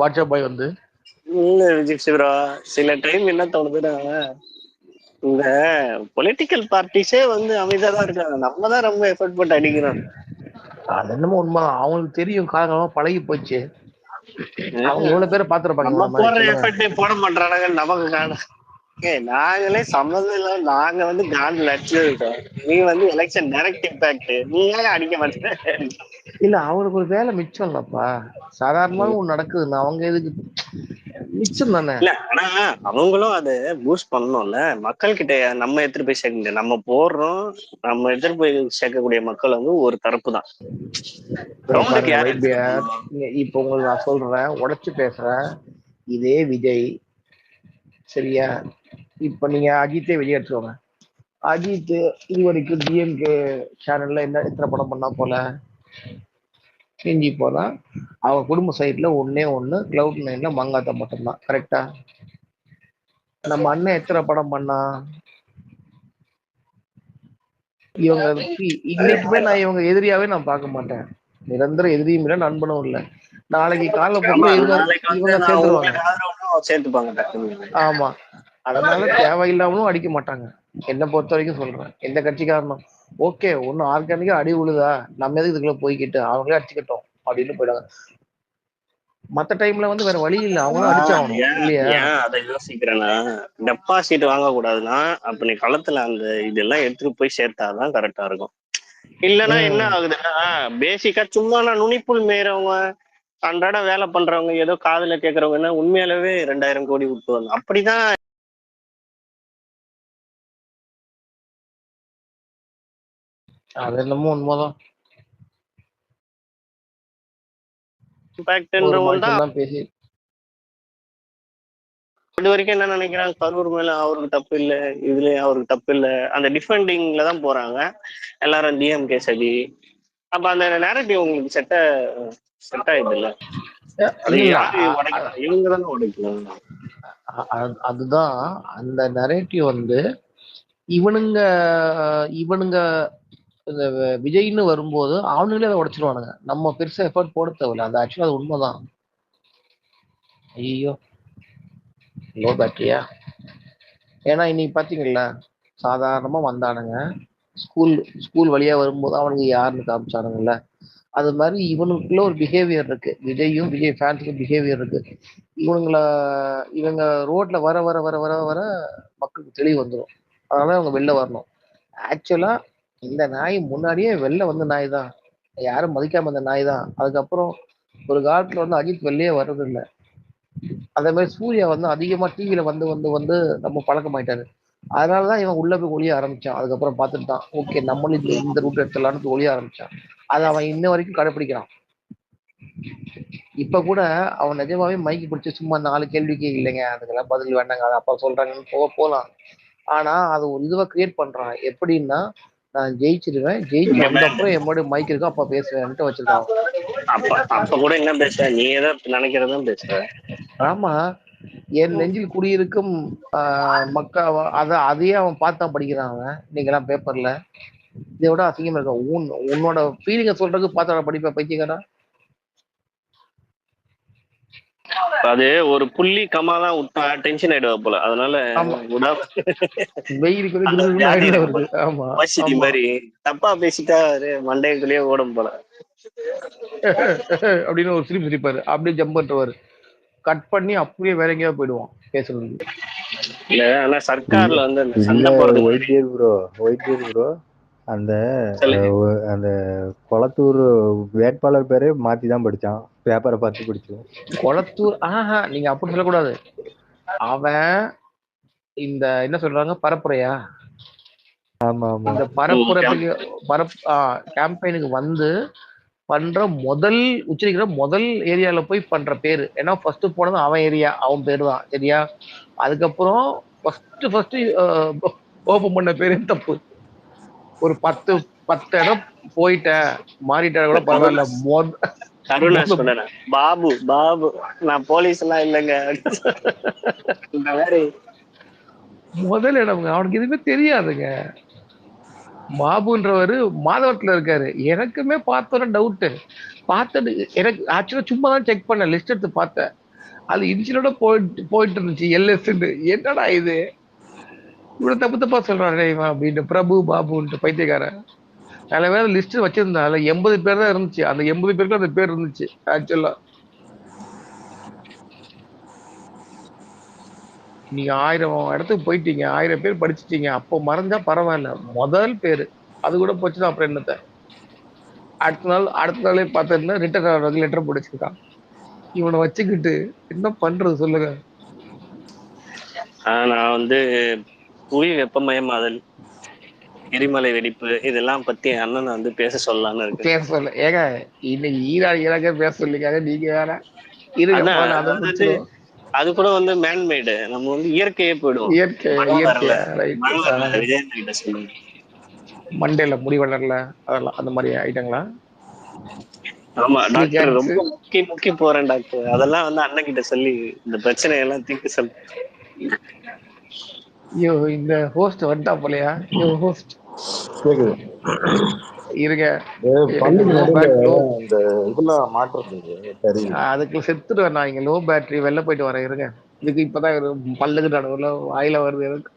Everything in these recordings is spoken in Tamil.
வாட்ஸ்அப் பாய் வந்து இல்ல விஜய் சிவரா, சில டைம் என்ன தோணுதுன்னா, இந்த பொலிட்டிக்கல் பார்ட்டிஸே வந்து அமைதியா தான் இருக்காங்க. நம்ம தான் ரொம்ப எஃபர்ட் போட்டு அடிக்கிறோம். அது என்னமோ உண்மைதான். அவங்களுக்கு தெரியும், காலகாலமா பழகி போச்சு. அவங்க எவ்வளவு பேரை பாத்துருப்பாங்க நம்ம இந்த மாதிரி போடுற சொல்லுங்க. எஃபர்ட்டே போட மாட்டானுங்க நமக்கு காணும். நாங்களே சம்மந்தம் இல்ல, நாங்க வந்து காண்டில் அடிச்சுட்டோம். நீ வந்து எலெக்ஷன் டைரக்ட் இம்பாக்ட், நீ ஏன் அடிக்க மாட்டேன்? இல்ல அவங்களுக்கு ஒரு வேலை மிச்சம் இல்லப்பா. சாதாரணமாக ஒண்ணு நடக்குதுன்னா அவங்க எதுக்கு மிச்சம் தானே. இல்ல ஆனா அவங்களும் அதை பூஸ்ட் பண்ணணும்ல மக்கள் கிட்ட. நம்ம எடுத்துட்டு போய் சேர்க்க முடியாது. நம்ம போடுறோம், நம்ம எடுத்துட்டு போய் சேர்க்கக்கூடிய மக்கள் வந்து ஒரு தரப்பு தான். கிரவுண்டுக்கு பாருங்க யார் எடுத்துட்டு வைத்தியர், போகணும்? இப்ப உங்களுக்கு நான் சொல்றேன், உடைச்சு பேசுறேன். இதே விஜய், சரியா? இப்ப நீங்க அஜித்தே வெளியே எடுத்துக்கோங்க. அஜித் இது வரைக்கும் டிஎம்கே சேனல்ல என்ன எத்தனை படம் பண்ணா போல செஞ்சு போனா, அவங்க குடும்ப சைட்ல ஒன்னே ஒண்ணு கிளவுட் நைன்ல மங்காத்தா மட்டும்தான். கரெக்டா? நம்ம அண்ணன் எத்தனை படம் பண்ணா? இவங்க இன்னைக்குமே நான் இவங்க எதிரியாவே நான் பார்க்க மாட்டேன். நிரந்தர எதிரியும் இல்லை, நண்பனும் இல்லை. நாளைக்கு ஆமா, காலப்போக்கில் இவங்க நாளைக்கு வந்து இவங்க நான் சேர்ந்துருவாங்க. உங்களுக்கு ஆதரவுன்னு சேர்த்துப்பாங்க டக்குன்னு. ஆமா. அதனால தேவையில்லாமலும் அடிக்க மாட்டாங்க. என்னை பொறுத்த வரைக்கும் சொல்றேன், எந்த கட்சிக்காரனும் ஓகே ஒன்னும் ஆர்கானிக்கா அடி விழுதா, நம்ம எதுக்கு இதுக்குள்ள போய்கிட்டு, அவங்களே அடிச்சுக்கிட்டோம் அப்படின்னு போயிடாங்க. மத்த டைம்ல வந்து வேற வழி இல்லை, அவங்களும் அடிச்சாகணும் இல்லையா? ஏன் அதை யோசிக்கிறேன்னா, டெபாசிட் வாங்க கூடாதுன்னா அப்ப நீ களத்துல அந்த இதெல்லாம் எடுத்துட்டு போய் சேர்த்தாதான் கரெக்டா இருக்கும். இல்லைன்னா என்ன ஆகுதுன்னா, பேசிக்கா சும்மா நான் நுனிப்புள் மேயறவங்க, அன்றாட வேலை பண்றவங்க, ஏதோ காதுல கேட்கறவங்க உண்மையாலவே 2000 கோடி விட்டுவாங்க. அப்படிதான் அது என்னமோ உண்மைதான். ஒரு இம்பாக்ட்ன்றவங்க தான். மனுஷன் தான் பேசி இது வரைக்கும் என்ன நினைக்கிறாங்க, கரூர் மேல அவருக்கு தப்பு இல்லை, இதுல அவருக்கு தப்பு இல்லை, அந்த டிஃபெண்டிங்ல தான் போறாங்க எல்லாரும். டிஎம்கே சரி, அப்ப அந்த நேரட்டிவ் உங்களுக்கு செட் ஆயிடுது இல்ல. அது இல்ல யாரு உடைக்கணும்? இவங்க தானே உடைக்கணும். அதுதான் அந்த நரேட்டிவ் வந்து இவனுங்க இவனுங்க இந்த விஜய்னு வரும்போது அவனுங்களே அதை உடைச்சிருவானுங்க. நம்ம பெருசா எஃபர்ட் போட தேவையில்ல. அது ஆக்சுவலா அது உண்மைதான். ஐயோ, லோ பேட்டரியா? ஏன்னா இன்னைக்கு பாத்தீங்கல்ல, சாதாரணமா வந்தானுங்க, ஸ்கூல் ஸ்கூல் வழியா வரும்போது அவனுக்கு யாருன்னு காமிச்சானுங்கல்ல. அது மாதிரி இவனுக்குள்ள ஒரு பிஹேவியர் இருக்கு. விஜயும் விஜய் ஃபேன்ஸுக்கும் பிஹேவியர் இருக்கு. இவனுங்கள இவங்க ரோட்ல வர வர வர வர வர மக்களுக்கு தெளிவு வந்துடும். அதனால அவங்க வெளில வரணும். ஆக்சுவலா இந்த நாய் முன்னாடியே வெளில வந்த நாய் தான், யாரும் மதிக்காம இந்த நாய் தான். அதுக்கப்புறம் ஒரு காலத்துல வந்து அஜித் வெளியே வர்றது இல்லை. அதே மாதிரி சூர்யா வந்து அதிகமா டிவியில வந்து வந்து வந்து நம்ம பழக்கமாயிட்டாரு. அதனாலதான் இவன் உள்ள போய் ஒளிய ஆரம்பிச்சான். அதுக்கப்புறம் பார்த்துட்டு தான் ஓகே நம்மளும் இந்த ரூட் எடுத்துடலான்னு ஒளிய ஆரம்பிச்சான். அதை அவன் இன்ன வரைக்கும் கடைப்பிடிக்கிறான். இப்ப கூட அவன் நிஜமாவே மைக்கு பிடிச்சி சும்மா 4 கேள்விக்கு இல்லைங்க அதுக்கெல்லாம் பதில் வேண்டாங்க, அதை அப்பா சொல்றாங்கன்னு போலாம். ஆனா அது ஒரு இதுவை கிரியேட் பண்றான். எப்படின்னா, நான் ஜெயிச்சிருவேன், ஜெயிச்சு வந்த அப்புறம் என்னோட மைக் இருக்கும் அப்ப பேசுவேன்ட்டு வச்சிருக்கான். அப்ப கூட என்ன பேசுற, நீ ஏதோ நினைக்கிறதும் பேசுற. ஆமா, என் நெஞ்சில் குடியிருக்கும் மக்கா, அதையே அவன் பார்த்தா படிக்கிறான். அவன் இன்னைக்கெல்லாம் பேப்பர்ல இதை விட அசிங்கமா இருக்க உன்னோட ஃபீலிங்க சொல்றதுக்கு பார்த்தா படிப்ப பைத்தியக்காரா. அது ஒரு புள்ளி கமாதான் விட்டா டென்ஷன் ஆயிடுவா போல, அதனால வெயிலுக்கு வந்து கிருகிருன்னு ஆயிடுது அவருக்கு. ஆமா ஆமா மாதிரி தப்பா பேசிட்டா மண்டைக்குள்ளேயே ஓடும் போல அப்படின்னு ஒரு சிரிப்பு சிரிப்பாரு, அப்படியே ஜம்ப் பண்ணுவாரு, கட் பண்ணி அப்படியே வேற எங்கேயாவது போயிடுவான் பேசுறதுக்கு. இல்ல ஆனா சர்க்கார்ல வந்து அந்த இல்ல சண்டை போடுறது ஒயிட் ப்ரோ அந்த அந்த கொளத்தூர் வேட்பாளர் பேரே மாத்தி தான் படிச்சான், பேப்பரை பார்த்து படிச்சோம். கொளத்தூர் நீங்க அப்படி சொல்லக்கூடாது. அவன் இந்த என்ன சொல்றாங்க, பரப்புரையா? ஆமா ஆமா, இந்த பரப்புரைக்கு கேம்பெயினுக்கு வந்து பண்ற உச்சரிக்கிற முதல் ஏரியால போய் பண்ற பேரு. ஏன்னா ஃபர்ஸ்ட் போனது அவன் ஏரியா, அவன் பேரு தான், சரியா? அதுக்கப்புறம் ஃபர்ஸ்ட் ஓபன் பண்ண பேரு தப்பு. ஒரு 10 இடம் போயிட்ட மாறிட்ட கூட பரவாயில்ல. கருணாஸ் பாபு பாபு நான் போலீஸ் எல்லாம் இல்லைங்க இந்த மாதிரி முதல் இடம்ங்க. அவனுக்கு எதுவுமே தெரியாதுங்க. பாபுன்றவரு மாதவரத்துல இருக்காரு. எனக்குமே பார்த்தோன்னே டவுட். பார்த்துட்டு எனக்கு ஆக்சுவலா சும்மா தான் செக் பண்ணேன், லிஸ்ட் எடுத்து பார்த்தேன். அது இன்சிலோட போயிட்டு இருந்துச்சு எல்எஸ். என்னடா இது இவ்வளவு தப்பு தப்பா சொல்றானே இவன் அப்படின்னு. பிரபு பாபுன்ட்டு பைத்தியக்காரன். நல்ல வேற லிஸ்ட் வச்சிருந்தா அதுல 80 பேர் தான் இருந்துச்சு. அந்த 80 பேருக்கு அந்த பேர் இருந்துச்சு ஆக்சுவலா. நீங்க 1000 இடத்துக்கு போயிட்டீங்க, 1000 பேர் படிச்சிட்டீங்க, அப்போ மறைஞ்சா பரவாயில்ல, முதல் பேரு அது கூட போச்சுன்னா அப்புறம் என்னத்த. அடுத்த நாளே பார்த்தா ரிட்டர்ன் ஆகிறதுக்கு லெட்டர் போட்டுச்சிருக்கான். இவனை வச்சுக்கிட்டு என்ன பண்றது சொல்லுங்க. நான் வந்து புவி வெப்பமயமாதல், எரிமலை வெடிப்பு இதெல்லாம் பத்தி அண்ணன் வந்து பேச சொல்லலாம்னு இருக்கு. பேச சொல்ல ஏங்க, இன்னைக்கு ஈராக பேச சொல்லிக்காங்க, நீங்க வேற இருங்க அதான் முதல்ல அதை அதாவது முடிச்சிடும். அது கூட வந்து மேன்மேடு, நம்ம வந்து இயற்கையே போயிடுவோம். இயற்கை மழை வரல, ரைட். மழை வரல, விஜயன் கிட்ட சொல்லுங்க. மண்டேல முடி வளரல, அதெல்லாம் அந்த மாதிரி ஐட்டங்களா? ஆமா டாக்டர், ரொம்ப முக்கி முக்கி போறேன் டாக்டர், அதெல்லாம் வந்து அண்ணன் கிட்ட சொல்லி இந்த பிரச்சனையெல்லாம் தீர்க்க சொல்லு. ஐயோ இந்த ஹோஸ்ட் வந்துட்டா போலையா? ஐயோ ஹோஸ்ட் கேக்குது. இருங்க, இந்த இதெல்லாம் மாற்றது சரி. அதுக்கு செத்துடுவேன் நான். இங்க லோ பேட்டரி வெளில போயிட்டு வரேன் இருங்க. இதுக்கு இப்பதான் பல்லுக்கு நடுவுல வாயில வருது எனக்கு.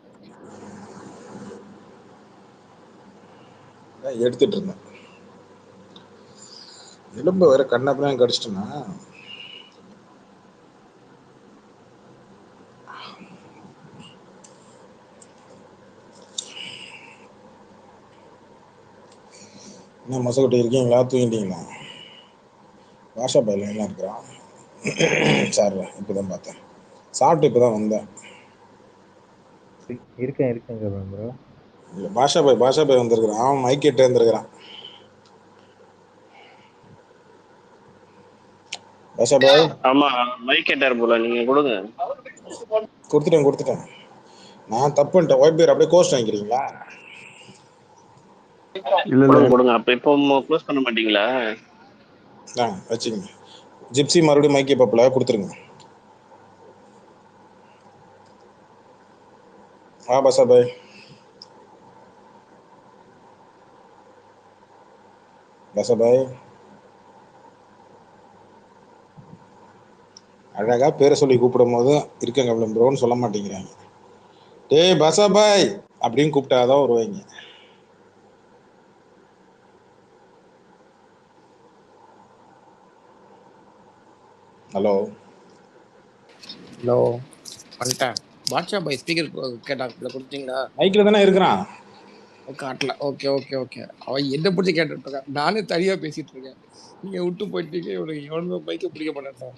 எடுத்துட்டு இருந்தேன். எலும்பு வேற கண்ணப்பதான் கடிச்சிட்டேன்னா என்ன மசக்கட்டி இருக்கீங்களா? தூங்கிட்டீங்களா? வாஷா பையில எல்லாம் இருக்கிறான் சார். இப்பதான் பார்த்தேன், சாப்பிட்டு இப்பதான் வந்தேன். இருக்கேன் ப்ரோ. இல்ல பாஷா பாய் வந்திருக்கிறான். அவன் மைக் கிட்ட இருந்திருக்கிறான். பாஷா பாய். ஆமா மைக் கேட்டார் போல, நீங்க கொடுங்க. கொடுத்துட்டேன். நான் தப்பு பண்ணிட்டேன். ஒயிட் பேர் அப்படியே கோஸ்ட் வாங்கிக்கிறீங்களா? கொடுங்க. அப்ப இப்போ க்ளோஸ் பண்ண மாட்டீங்களா? வச்சுக்கோங்க. ஜிப்சி மறுபடியும் மைக்கே பப்பில் கொடுத்துருங்க. பாஷா பாய். பாஷா பாய் அழகா பேரை சொல்லி கூப்பிடும் போது இருக்கங்க ப்ரோன்னு சொல்ல மாட்டேங்கிறாங்க. டேய் பாஷா பாய் அப்படின்னு கூப்பிட்டாதான் வருவாங்க. ஹலோ வந்துட்டேன். பாட்ஷா பாய் ஸ்பீக்கர் கேட்டாங்க, கொடுத்தீங்களா? மைக்கில் தானே இருக்கிறான். காட்டல. ஓகே. அவன் என்ன பிடிச்சி கேட்டுட்டு இருக்கான், நானே தனியா பேசிட்டு இருக்கேன். நீங்க விட்டு போயிட்டீங்க. இவனுக்கு பைக்க பிடிக்க மாட்டேன்.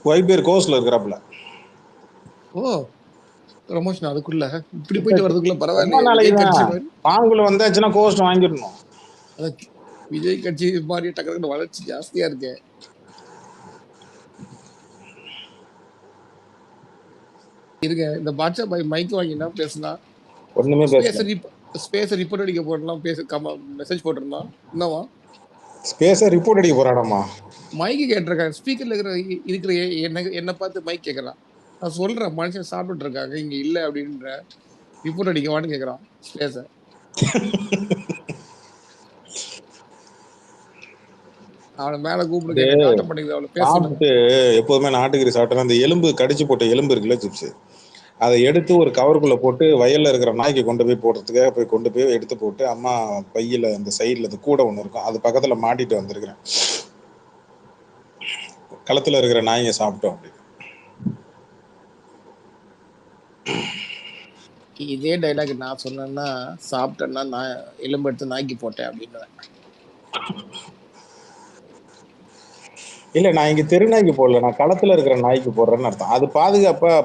ஒயிட் பேர் கோஸ்ட்ல இருக்கிறாப்புல. ஓ ப்ரமோஷன் அதுக்குள்ள இப்படி போயிட்டு வரதுக்குள்ள பரவாயில்ல. பாங்குல வந்தாச்சுன்னா கோஸ்ட் வாங்கிடணும். விஜய் கட்சி மாதிரி டக்குனு வளர்ச்சி ஜாஸ்தியா இருக்கு. இருங்க, இந்த பாட்ஷா பாய் மைக் வாங்கினா பேசுனா ஒண்ணுமே ஸ்பேஸ் ரிப்போர்ட் அடிக்க போடலாம். மெசேஜ் போட்டிருந்தான். என்னவா ஸ்பேஸ ரிப்போர்ட் அடிக்க போறானாமா? மைக்கு கேட்டிருக்காங்க. ஸ்பீக்கர்ல இருக்கிற என்ன பார்த்து மைக் கேட்கறான். நான் சொல்றேன், மனுஷன் சாப்பிட்டு இருக்காங்க இங்க இல்ல அப்படின்ற. ரிப்போர்ட் அடிக்கவான்னு கேட்கறான் ஸ்பேஸ. அவனை மேல கூப்பிட்டு எப்போதுமே நாட்டுக்கறி சாப்பிட்டா அந்த எலும்பு கடிச்சு போட்ட எலும்பு இருக்குல்ல சிப்ஸ், அதை எடுத்து ஒரு கவருக்குள்ள போட்டு வயல்ல இருக்கிற நாய்க்கு கொண்டு போய் போடுறதுக்காக கொண்டு போய் எடுத்து போட்டு அம்மா பையில அந்த சைட்ல அந்த கூடை ஒண்ணு இருக்கும், அது பக்கத்துல மாட்டிட்டு வந்திருக்கிறேன். களத்துல இருக்கிற நாய்ங்க சாப்பிட்டோம். அப்படி இதே டைலாக் நான் சொன்னேன்னா, சாப்பிட்டேன்னா நான் எலும்பு எடுத்து நாய்க்கு போட்டேன் அப்படின்னு. இல்ல, நான் இங்க தெருநாய்க்கு போடல, நான் களத்துல இருக்கிற நாய்க்கு போடுறேன்னு அர்த்தம். அது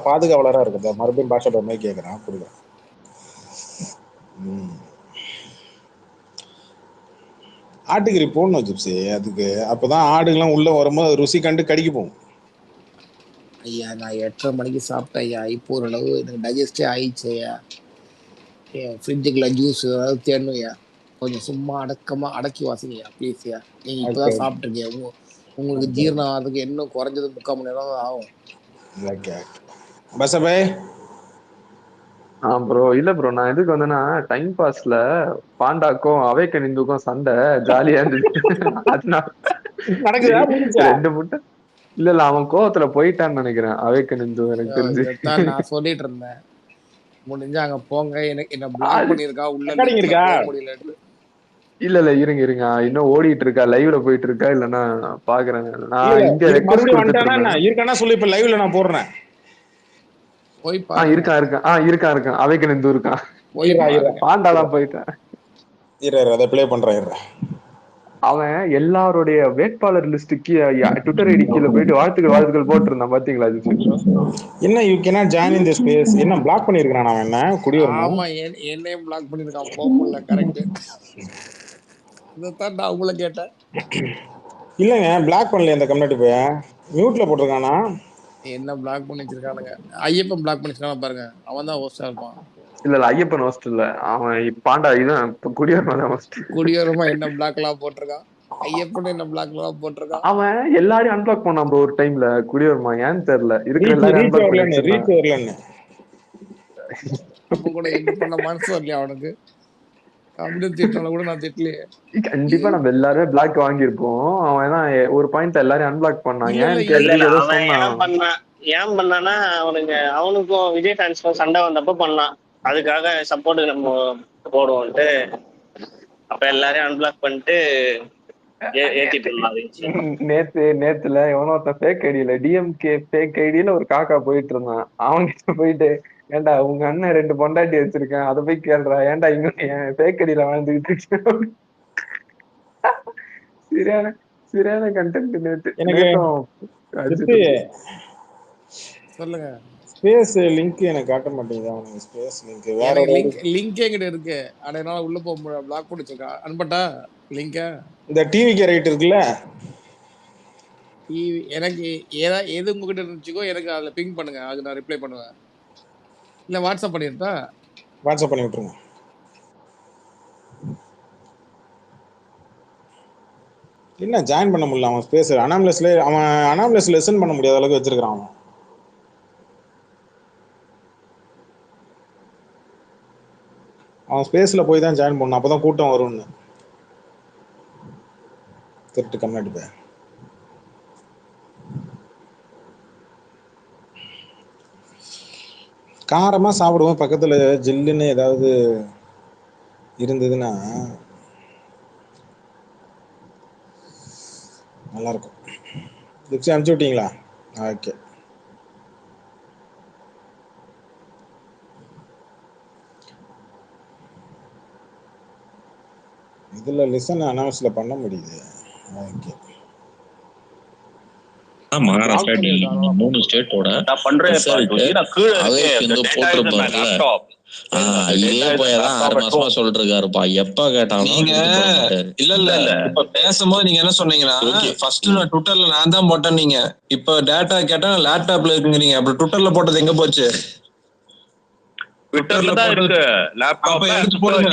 பாதுகாவலரா இருக்குது. மறுபடியும் பாஷா மாதிரி கேட்கறான். கொடுக்குறேன். ஆட்டுக்கறி போடணும் ஜிப்ஸி. அதுக்கு அப்பதான் ஆடுகள்லாம் உள்ள வரும்போது அது ருசி கண்டு கடிக்க போகும். ஐயா நான் 8:30 மணிக்கு சாப்பிட்டேன் ஐயா. இப்போ ஓரளவு எனக்கு டைஜஸ்டே ஆயிடுச்சு ஐயா. ஃப்ரிட்ஜுக்குள்ள ஜூஸ் ஏதாவது தேடணும்யா. கொஞ்சம் சும்மா அடக்கி வாசிங்கய்யா ப்ளீஸ்யா. நீங்க இப்பதான் சாப்பிட்டுருக்கீங்க. உங்களுக்கு ஜீரணம் ஆகிறதுக்கு இன்னும் குறைஞ்சது 3/4 மணி நேரம் ஆகும். ப்ரோ இல்ல ப்ரோ, நான் எதுக்கு வந்தேன்னா டைம் பாஸ்ல பாண்டாக்கும் அவேக்கன் இந்துக்கும் சண்டை ஜாலியா இருந்துச்சு. அதனால 2 முட்டை இல்ல அவன் கோவத்துல போயிட்டான்னு நினைக்கிறேன் அவேக்கன் இந்து எனக்கு தெரிஞ்சு. இதைத்தான் நான் சொல்லிட்டு இருந்தேன். முடிஞ்சா அங்க போங்க, எனக்கு என்ன பிளாக் அது பண்ணிருக்கா, உள்ள ரெக்கார்டிங் லிங்க்ல இருக்கா? போக முடியல. இல்ல இருங்க இன்னும் ஓடிட்டு இருக்கா, லைவ்ல போயிட்டு இருக்கா இல்லன்னா பாக்குறேன். இல்ல நான் இங்க இது ரெக்வஸ்ட் மறுபடியும் கொடுத்துட்டு வந்துட்டானா என்ன இருந்தேன். இருக்கானா சொல்லி இப்ப லைவ்ல நான் போடுறேன். போய் பாருங்க, இருக்கான் அவேக்கன் இந்து இருக்கான். போய் இருடா பாருங்க. பாண்டாலாம் போயிட்டான். இரு அதை ப்ளே பண்றேன். இரு. அவன் எல்லாருடைய வேட்பாளர் லிஸ்டுக்கு ட்விட்டர் ஐடி கீழே போயிட்டு வாழ்த்துக்கள் போட்டிருந்தான் பாத்தீங்களா ஜிப்சி ப்ரோ? என்ன you cannot join in the space, என்ன பிளாக் பண்ணிருக்கான் அவன், என்ன குடிவரணும்? ஆமா, என்னையும் பிளாக் பண்ணிருக்கான், போக முடியல. கரெக்ட். இதைத்தான் நான் உங்களை கேட்டேன். இல்லைங்க பிளாக் பண்ணல, இந்த கம்யூனிட்டி போய் மியூட்ல போட்டிருக்கானா? என்ன பிளாக் பண்ணி வச்சிருக்கானுங்க. ஐயப்பன் பிளாக் பண்ணி வச்சிருக்கான பாருங்க, அவன் தான் ஹோஸ்டா இருப்பான். இல்ல ஐயப்பன் ஹோஸ்ட் இல்ல அவன், பாண்டா இதான் குடியரமா ஹோஸ்ட். குடியோரமா என்ன பிளாக் எல்லாம் போட்டிருக்கான், ஐயப்பன் என்ன பிளாக் எல்லாம் போட்டிருக்கான். அவன் எல்லாரையும் அன்பிளாக் பண்ணான் ப்ரோ ஒரு டைம்ல. குடியரமா ஏன்னு தெரியல, இருக்கிற ரீச் எல்லாரையும் ரீச் அன்பிளாக் பண்ணி வரலன்னு வச்சிருந்தான். ரீச் வரலன்னு அப்ப கூட என்ன பண்ண மனசு வரலையா அவனுக்கு? அப்படி திட்டால கூட நான் திட்டலையே. கண்டிப்பா நம்ம எல்லாருமே பிளாக் வாங்கியிருப்போம். அவன் ஏன்னா ஒரு பாயிண்ட் எல்லாரையும் அன்பிளாக் பண்ணான். இல்ல ஏன்னு இல்ல கேட்டதுக்கு ஏதோ அவன் சொன்னான். ஏன் பண்ணானா அவனுக்கும் விஜய் ஃபேன்ஸ்க்கும் சண்டை வந்தப்ப பண்ணான். அதுக்காக சப்போர்ட்டுக்கு நம்ம போடுவோம்ட்டு அப்ப எல்லாரையும் அன்பிளாக் பண்ணிட்டு ஏத்திட்டு இருந்தான். நேத்துல எவனோ ஒருத்தன் ஃபேக் ஐடியில டிஎம்கே ஃபேக் ஐடியில ஒரு காக்கா போயிட்டு இருந்தான். அவன்கிட்ட போயிட்டு, ஏன்டா உங்க அண்ணன் 2 பொண்டாட்டி வச்சிருக்கேன், அதை போய் கேள்றா, ஏன்டா இன்னும் என் ஃபேக் ஐடியில வாழ்ந்துகிட்டு இருக்கேன். சரியான சரியான கண்டென்ட் எனக்கு நேத்தும் அடிச்சிட்டு இருக்கு. சொல்லுங்க. ஸ்பேஸ் லிங்க் எனக்கு காட்ட மாட்டேங்குது. அவனுக்கு ஸ்பேஸ் லிங்க் வேற எனக்கு ஒரு லிங்கே எங்கிட்ட இருக்கு. அதனால உள்ள போக முடியல, பிளாக் பண்ணி வச்சிருக்கா. அனுப்பட்டா லிங்க? இந்த டிவிக்கு ரைட் இருக்குல்ல, எனக்கு எது உங்ககிட்ட இருந்துச்சுக்கோ எனக்கு அதில் பிங் பண்ணுங்க, அது நான் ரிப்ளை பண்ணுவேன். இல்லை வாட்ஸ்அப் பண்ணிருந்தா வாட்ஸ்அப் பண்ணி விட்டுருங்க. என்ன ஜாயின் பண்ண முடியல அவன் ஸ்பேஸ் அனாமலஸ்ல லெசன் பண்ண முடியாத அளவுக்கு வச்சிருக்கான் அவன். அவன் ஸ்பேஸ்ல போய் தான் ஜாயின் பண்ணணும், அப்பதான் கூட்டம் வரும்னு. திருட்டு கம்யூனிட்டி போய் காரமா சாப்பிடுவோம், பக்கத்துல ஜில்லுன்னு ஏதாவது இருந்ததுன்னா நல்லா இருக்கும். லிப்ஸி அனுப்பிச்சு விட்டீங்களா? ஓகே. இதுல லிசன் அனௌன்ஸ்ல பண்ண முடியுது. ஓகே. மகாராஷ்டிரா 3 ஸ்டேட்டோட இதே போயதான் 6 மாசமா சொல்லிட்டு இருக்காருப்பா. எப்ப கேட்டாலும் நீங்க இல்ல இப்ப பேசும்போது நீங்க என்ன சொன்னீங்கன்னா, ஃபர்ஸ்ட் நான் ட்விட்டர்ல நான் தான் போட்டேன், நீங்க இப்ப டேட்டா கேட்டா லேப்டாப்ல இருக்குங்கிறீங்க. அப்படி ட்விட்டர்ல போட்டது எங்க போச்சு? ட்விட்டர்ல தான் இருக்கு. அப்ப எடுத்து போடுங்க.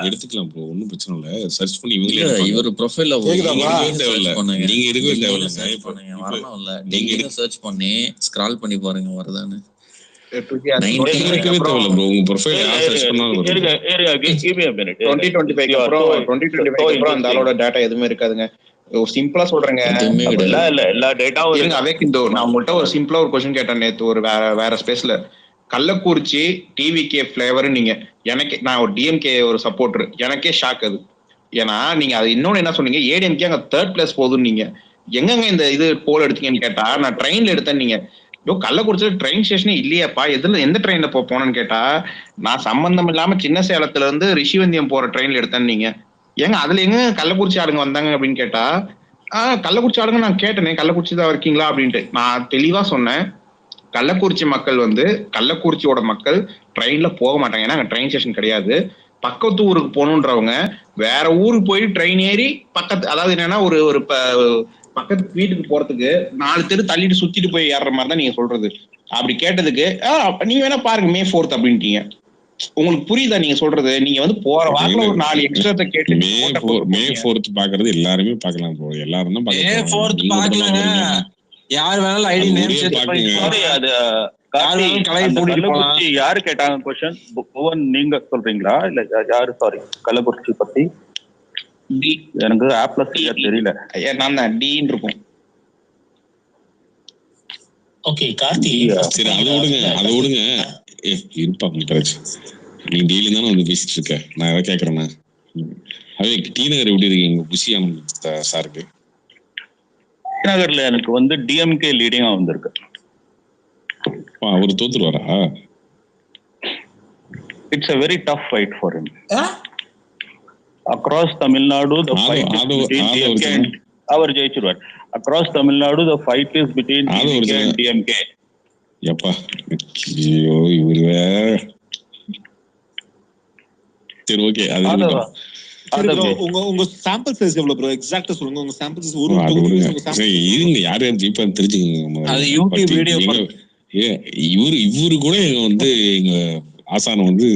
எடுத்துக்கலாம் ப்ரோ, ஒன்னும் பிரச்சனை இல்ல. சர்ச் பண்ணி இவங்களே இவர் ப்ரொஃபைல்ல நீங்க எடுக்கவே தேவையில்லை. வரணும் இல்ல, நீங்க சர்ச் பண்ணி ஸ்க்ரால் பண்ணி பாருங்க வருதான்னு. எடுக்கவே தேவையில்லை ப்ரோ, உங்க ப்ரொஃபைல் யார் சர்ச் பண்ணாலும் வரும். 2025 அப்புறம் அந்த ஆளோட டேட்டா எதுவுமே இருக்காதுங்க. சிம்பிளா சொல்றேங்க, எல்லா டேட்டாவும் இருங்க. அவேக்கிந்தோ, நான் உங்கள்கிட்ட ஒரு சிம்பிளா ஒரு கொஸ்டின் கேட்டேன் நேத்து ஒரு வேற ஸ்பேஸ்ல. கள்ளக்குறிச்சி டிவிகே ஃபிளேவர் நீங்க எனக்கு, நான் ஒரு டிஎம்கே ஒரு சப்போர்ட்டர், எனக்கே ஷாக் அது. ஏன்னா நீங்க அது இன்னொன்னு என்ன சொன்னீங்க, ஏடிஎம்கே அங்க 3rd பிளேஸ் போகுதுன்னு. நீங்க எங்கங்க இந்த இது போல் எடுத்தீங்கன்னு கேட்டா, நான் ட்ரெயின்ல எடுத்தேன். நீங்க கள்ளக்குறிச்சியில ட்ரெயின் ஸ்டேஷனே இல்லையாப்பா, எந்த ட்ரெயின்ல போனேன்னு கேட்டா, நான் சம்பந்தம் இல்லாம சின்ன சேலத்துல இருந்து ரிஷிவந்தியம் போற ட்ரெயின்ல எடுத்தேன். நீங்க ஏங்க அதுல எங்க கள்ளக்குறிச்சி ஆளுங்க வந்தாங்க அப்படின்னு கேட்டா, கள்ளக்குறிச்சி ஆளுங்க நான் கேட்டேனே, கள்ளக்குறிச்சி தான் இருக்கீங்களா அப்படின்ட்டு. நான் தெளிவா சொன்னேன், கள்ளக்குறிச்சி மக்கள் கள்ளக்குறிச்சியோட மக்கள் ட்ரெயின்ல போக மாட்டாங்க, ஏன்னா அங்க ட்ரெயின் ஸ்டேஷன் கிடையாது. பக்கத்து ஊருக்கு போகணுன்றவங்க வேற ஊருக்கு போய் ட்ரெயின் ஏறி பக்கத்து, அதாவது என்னன்னா ஒரு பக்கத்து வீட்டுக்கு போறதுக்கு 4 தெரு தள்ளிட்டு சுத்திட்டு போய் ஏறுற மாதிரி தான் நீங்க சொல்றது. அப்படி கேட்டதுக்கு நீங்க வேணா பாருங்க May 4th அப்படின்ட்டீங்க. உங்களுக்கு புரியுதா நீங்க சொல்றது? நீங்க போற வாக்குல ஒரு 4 எக்ஸ்ட்ரா கேட்டு May 4th பாக்குறது எல்லாருமே பாக்கலாம் ப்ரோ, எல்லாரும் தான் பாக்கலாங்க. யார் வேணாலும் ஐடி நேம் செட் அது யாரு கேட்டாங்க क्वेश्चन? புவன் நீங்க சொல்றீங்களா இல்ல யாரு? சாரி, கள்ளக்குறிச்சி பத்தி எனக்கு ஆப்ல தெரியல. நான் தான் டீன்னு இருக்கும். ஓகே கார்த்தி சரி அதை விடுங்க இருப்பா கரெக்ட். நீ டெய்லி தானே வந்து பேசிட்டு இருக்க, நான் எதை கேட்கறேன்னா அதே டி நகர் எப்படி இருக்கீங்க புஷி ஆனந்த் சாருக்கு? டி நகர்ல எனக்கு வந்து டிஎம்கே லீடிங்கா வந்திருக்கு. அவர் தோத்துருவாரா? It's a very tough fight for him. Across Tamil Nadu, the fight is between DMK and our Jaichurwar. Across Tamil Nadu, the fight is between DMK and DMK. Yappa. ஐயோ இவரு. சரி ஓகே அது உங்க சாம்பிள் சைஸ் எவ்வளவு ப்ரோ? எக்ஸாக்ட்டா சொல்லுங்க. உங்க சாம்பிள் சைஸ் ஒரு தொகுதிக்கு உங்க சாம்பிள் இருங்க யார் ஜெயிப்பா தெரிஞ்சுக்கங்க. அது யூடியூப் வீடியோ இவரு கூட வந்து எங்க ஆசானம் வந்து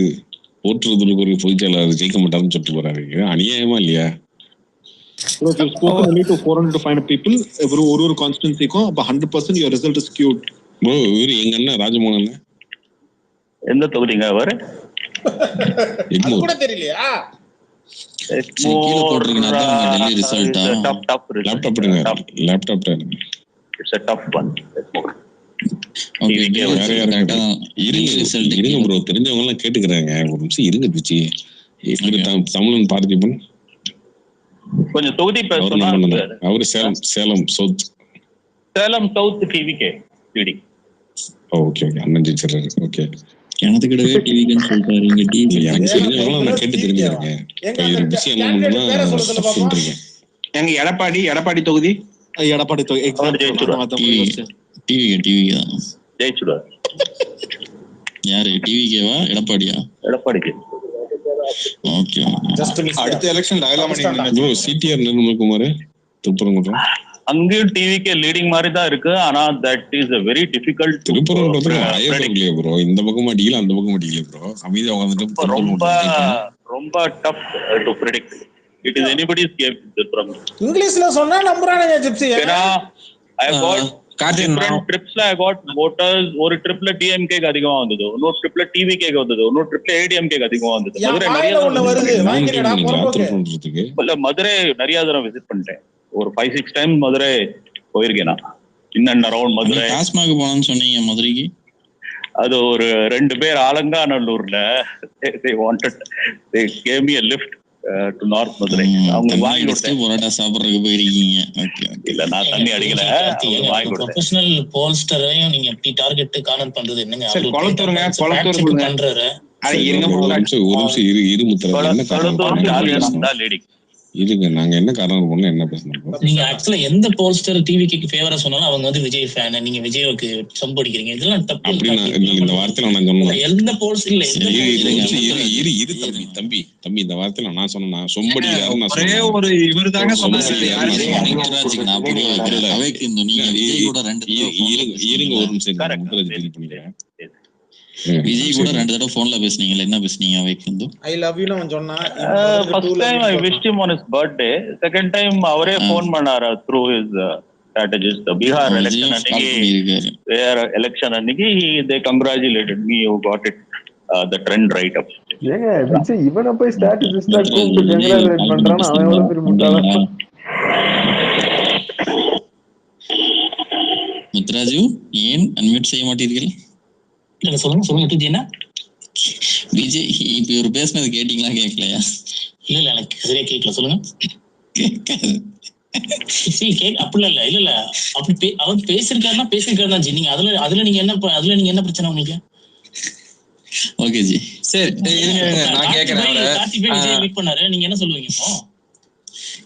போற்றுவதற்கு ஒரு பொதுச்செயலாளர் ஜெயிக்க மாட்டாருன்னு சொல்லிட்டு போறாரு. அநியாயமா இல்லையா? only to 400 to 500 people ஒரு கான்ஸ்டிட்யூன்சிக்கும் அப்ப 100% your result is skewed. Bro இவரு எங்க அண்ணன் ராஜமோகன் எந்த தொகுதிங்க அவரு? அது கூட தெரியலையா? கீழ போட்டுருக்கீங்க டெல்லி ரிசல்ட்டா? லேப்டாப் எடுங்க, லேப்டாப் எடுங்க. It's a tough one. இருங்க ப்ரோ, தெரிஞ்சவங்க எல்லாம் கேட்டுக்கிறாங்க. ஒரு நிமிஷம் இருங்க பிச்சி. தமிழன் பார்த்திபன் கொஞ்சம் தொகுதி பேசணும்னா அவரு Salem south TVK leading. Okay okay அண்ணன் ஜெயிச்சிடுறாரு. ஓகே எனக்கு கிட்டவே டிவிக்குன்னு சொல்றாரு. இங்க டிவி எனக்கு தெரிஞ்சவங்க நான் கேட்டு தெரிஞ்சிருக்கேன். இது பிசி என்ன பண்ணுன்னா எங்க எடப்பாடி தொகுதி டிவி தான் ஜெயிச்சுடுவார். யாரு டிவிகேவா எடப்பாடியா? எடப்பாடிக்கு. ஓகே அடுத்த எலெக்ஷன் ப்ரோ சிடிஆர் நிர்மல்குமார் திருப்பரங்குன்றம் அங்கேயும் டிவிகே லீடிங் மாதிரி தான் இருக்கு. ஆனா that is a very difficult திருப்பரங்குன்றத்துல ப்ரோ. இந்த பக்கம் அடிக்கல அந்த பக்கம் அடிக்கல ப்ரோ. அமைதியா உட்கார்ந்துட்டு ரொம்ப tough to predict. It is anybody's game. இங்கிலீஷ்ல சொன்னா நம்பறானே gypsy. I got different trips I got voters. ஒரு ட்ரிப்ல DMK க்கு அதிகமா வந்தது, இன்னொரு ட்ரிப்ல TVK க்கு வந்தது, இன்னொரு ட்ரிப்ல ADMK க்கு அதிகமா வந்தது. மதுரை நிறைய தடவை விசிட் பண்ணிட்டேன். ஒரு 5-6 டைம் மதுரை போயிருக்கேன் நான். In and around Madurai. TASMAC போனான்னு சொன்னீங்க மதுரைக்கு. அது ஒரு 2 பேர் ஆலங்காநல்லூர்ல they gave me a lift to North Madurai. அவங்க வாங்கி கொடுத்து பரோட்டா சாப்பிடுறதுக்கு போயிருக்கீங்க. ஓகே இல்ல நான் தண்ணி அடிக்கல. வாங்கி கொடுத்தேன். ப்ரொபஷனல் போல்ஸ்டரையும் நீங்க எப்படி டார்கெட் கார்னர் பண்றது என்னங்க? சரி கொளத்தூர் பண்றாரு. இருங்க நாங்க என்ன காரணம் பண்ணோம் என்ன பேசணும்? நீங்க ஆக்சுவலா எந்த போல்ஸ்டர் டிவிக்கு ஃபேவரா சொன்னாலும் அவங்க வந்து விஜய் ஃபேன், நீங்க விஜய்க்கு சம்படிக்கிறீங்க. இதெல்லாம் தப்பு. நீங்க இந்த வார்த்தையில நான் சொன்னேன். எந்த போல்ஸ் இல்ல தம்பி இந்த வார்த்தையில நான் சொன்னா சொம்படி ஒரே ஒரு இவரு தாங்க சொன்னாரு. இருங்க ஒரு நிமிஷம் பண்ணிக்கிறேன். விஜய் கூட 2 தடவை போன்ல பேசுனீங்க. என்ன பேசுனீங்க அவைக்கு? ஐ லவ் யூ னு சொன்னா first time I wish him on his birthday. Second time அவரே ஃபோன் பண்ணாரு through his strategist. the Bihar election அன்னைக்கு election அன்னைக்கு they congratulated me, you got it the trend right up. ஏங்க விஜய் இவனை போய் ஸ்ட்ராட்டஜிஸ்டா கூப்பிட்டு கங்க்ராச்சுலேட் பண்றானா? அவன் எவ்வளவு பெரிய முட்டாளா? முத்துராஜு ஏன் அன்மியூட் செய்ய மாட்டீர்கள்? இல்ல சொல்லுங்க என்ன விஜய் இப்ப இவர் பேசுனது கேட்டீங்களா கேட்கலையா? இல்ல எனக்கு சரியா கேட்கல. சொல்லுங்க. அப்படிலாம் இல்ல அப்படி அவர் பேசிருக்காருன்னா ஜி. நீங்க அதுல நீங்க என்ன பிரச்சனை உங்களுக்கு? ஓகே ஜி சரி நான் கேக்குறேன். விஜய் மீட் பண்ணாரு, நீங்க என்ன சொல்லுவீங்க இப்போ?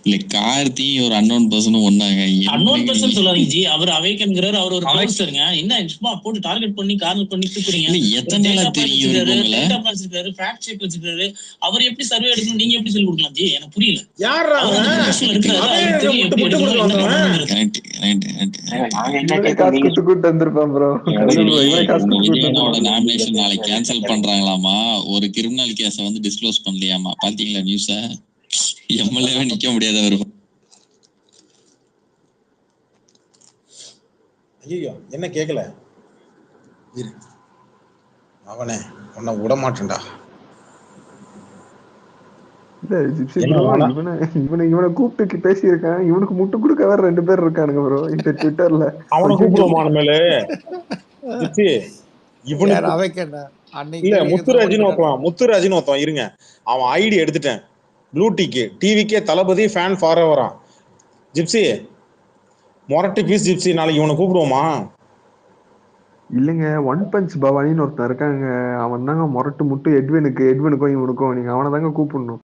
இல்ல கார்த்தி ஒரு அன்னோன் பர்சனும் ஒண்ணாங்க. அன்னோன் பர்சன் சொல்லாதீங்க ஜி. அவர் அவேக்கன்ங்கறாரு. அவர் ஒரு போஸ்டருங்க. என்ன சும்மா போட்டு டார்கெட் பண்ணி கார்னர் பண்ணி கூப்பிடுறீங்க. எத்தனை நாளா தெரியும் டேட்டா வச்சிருக்காரு, ஃபேக்ட் செக் வச்சிருக்காரு. அவர் எப்படி சர்வே எடுக்கணும் நீங்க எப்படி சொல்லி கொடுக்கலாம் ஜி? எனக்கு புரியல. யாரா அவன் வந்திருப்பான் ப்ரோ. நாமினேஷன் நாளைக்கு கேன்சல் பண்றாங்களாமா. ஒரு கிரிமினல் கேஸ வந்து டிஸ்க்ளோஸ் பண்ணலையாமா. பாத்தீங்களா நியூஸ? எம்எல்ஏவே நிக்க முடியாத வரும். ஐயோ என்ன கேட்கல. அவனே உன்னை விட மாட்டேன்டா. இல்ல ஜிப்சி ப்ரோ, இவனை கூப்பிட்டு பேசியிருக்கேன். இவனுக்கு முட்டு கொடுக்க வேற 2 பேர் இருக்கானுங்க ப்ரோ இந்த ட்விட்டர்ல. அவனை கூப்பிடுவோமா மேலே ஜிப்சி? இவனுக்கு அவைக்கண்ணா அன்னைக்கு இல்ல கேள்வி முத்துராஜின்னு ஒருத்தன் இருங்க, அவன் ஐடி எடுத்துட்டேன். ப்ளூ டிவிக்கே தளபதி ஃபேன் ஃபாரவரா ஜிப்சி மொரட்டி பீஸ் ஜிப்சி. நாளைக்கு இவனை கூப்பிடுவோமா? இல்லைங்க, ஒன் பஞ்ச் பவானின்னு ஒருத்தன் இருக்காங்க. அவன் தாங்க முரட்டு முட்டு எட்வினுக்கும் இவனுக்கும். நீங்க அவனை தாங்க கூப்பிடணும்.